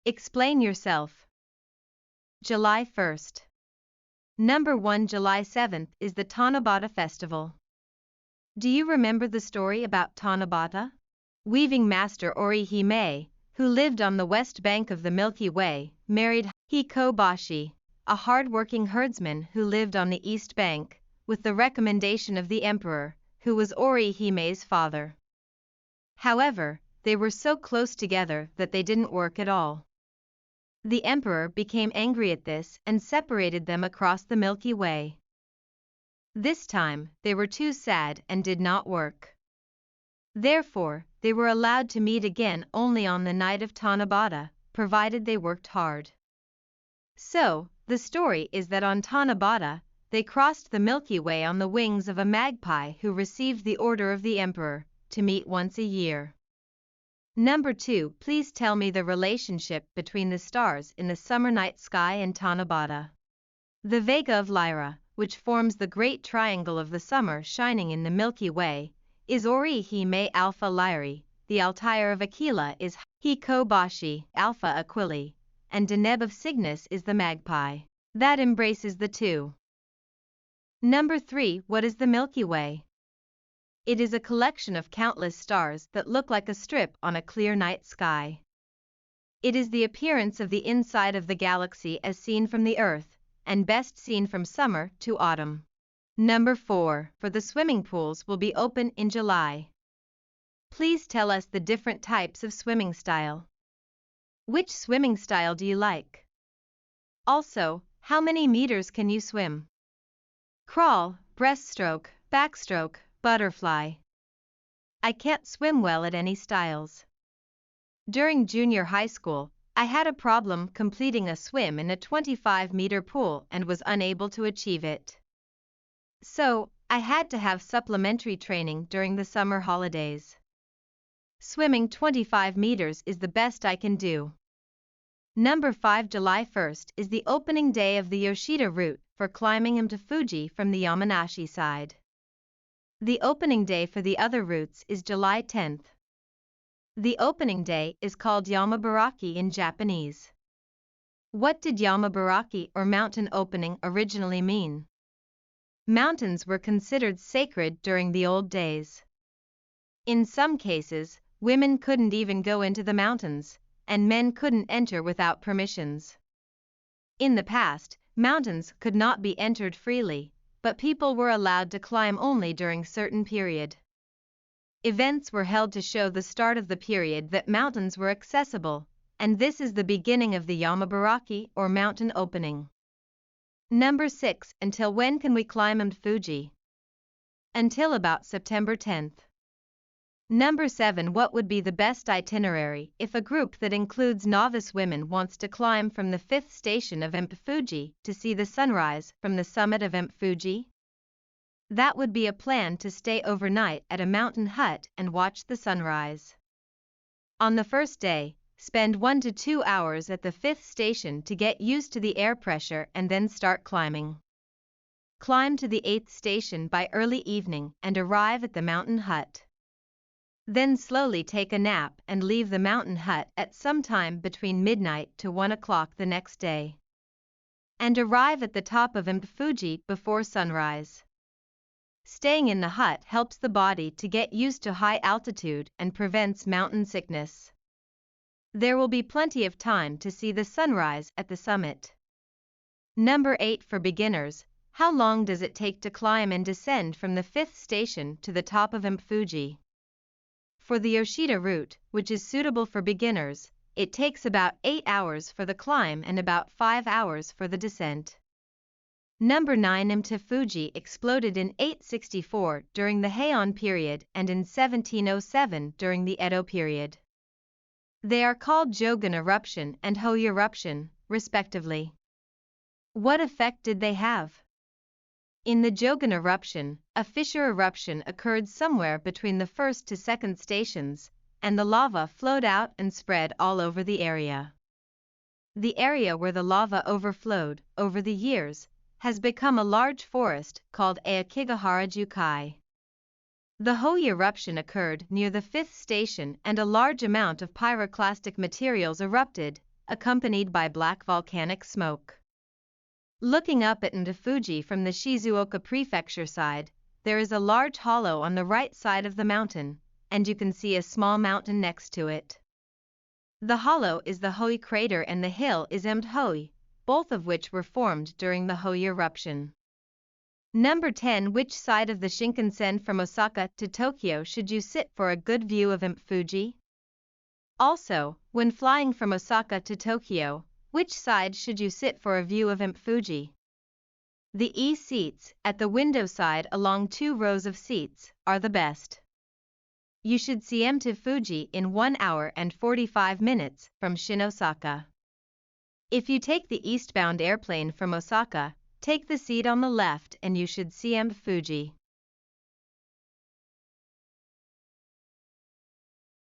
Explain yourself. July 1st. Number 1. July 7th is the Tanabata festival. Do you remember the story about Tanabata? Weaving master Orihime, who lived on the west bank of the Milky Way, married Hikobashi, a hard-working herdsman who lived on the east bank, with the recommendation of the emperor, who was Orihime's father. However, they were so close together that they didn't work at all. The emperor became angry at this and separated them across the Milky Way. This time, they were too sad and did not work. Therefore, they were allowed to meet again only on the night of Tanabata, provided they worked hard. So, the story is that on Tanabata, they crossed the Milky Way on the wings of a magpie who received the order of the emperor to meet once a year. Number 2. Please tell me the relationship between the stars in the summer night sky and Tanabata. The Vega of Lyra, which forms the great triangle of the summer shining in the Milky Way, is Orihime Alpha Lyrae, the Altair of Aquila is Hikobashi Alpha Aquili, and Deneb of Cygnus is the magpie that embraces the two. Number 3. What is the Milky Way? It is a collection of countless stars that look like a strip on a clear night sky. It is the appearance of the inside of the galaxy as seen from the Earth, and best seen from summer to autumn. Number 4. For the swimming pools will be open in July. Please tell us the different types of swimming style. Which swimming style do you like? Also, how many meters can you swim? Crawl, breaststroke, backstroke, butterfly. I can't swim well at any styles. During junior high school, I had a problem completing a swim in a 25-meter pool and was unable to achieve it. So, I had to have supplementary training during the summer holidays. Swimming 25 meters is the best I can do. Number 5. July 1st is the opening day of the Yoshida route for climbing into Fuji from the Yamanashi side. The opening day for the other routes is July 10th. The opening day is called Yamabiraki in Japanese. What did Yamabiraki or mountain opening originally mean? Mountains were considered sacred during the old days. In some cases, women couldn't even go into the mountains, and men couldn't enter without permissions. In the past, mountains could not be entered freely, but people were allowed to climb only during certain period. Events were held to show the start of the period that mountains were accessible, and this is the beginning of the Yamabiraki or mountain opening. Number 6. Until when can we climb Mt. Fuji? Until about September 10th. Number 7. What would be the best itinerary if a group that includes novice women wants to climb from the 5th station of Mt. Fuji to see the sunrise from the summit of Mt. Fuji? That would be a plan to stay overnight at a mountain hut and watch the sunrise. On the first day, spend 1 to 2 hours at the 5th station to get used to the air pressure and then start climbing. Climb to the 8th station by early evening and arrive at the mountain hut. Then slowly take a nap and leave the mountain hut at some time between midnight to 1 o'clock the next day. And arrive at the top of Mt. Fuji before sunrise. Staying in the hut helps the body to get used to high altitude and prevents mountain sickness. There will be plenty of time to see the sunrise at the summit. Number 8. For beginners, how long does it take to climb and descend from the 5th station to the top of Mt. Fuji? For the Yoshida route, which is suitable for beginners, it takes about 8 hours for the climb and about 5 hours for the descent. Number 9. Mt. Fuji exploded in 864 during the Heian period and in 1707 during the Edo period. They are called Jogan eruption and Ho eruption, respectively. What effect did they have? In the Jogan eruption, a fissure eruption occurred somewhere between the 1st to 2nd stations, and the lava flowed out and spread all over the area. The area where the lava overflowed, over the years, has become a large forest called Aokigahara Jukai. The Ho eruption occurred near the 5th station and a large amount of pyroclastic materials erupted, accompanied by black volcanic smoke. Looking up at Fuji from the Shizuoka Prefecture side, there is a large hollow on the right side of the mountain, and you can see a small mountain next to it. The hollow is the Hoi crater and the hill is Hoi, both of which were formed during the Hoi eruption. Number 10. Which side of the Shinkansen from Osaka to Tokyo should you sit for a good view of Fuji? Also, when flying from Osaka to Tokyo, which side should you sit for a view of Fuji? The E seats, at the window side along 2 rows of seats, are the best. You should see Fuji in 1 hour and 45 minutes from Shinosaka. If you take the eastbound airplane from Osaka, take the seat on the left and you should see Fuji.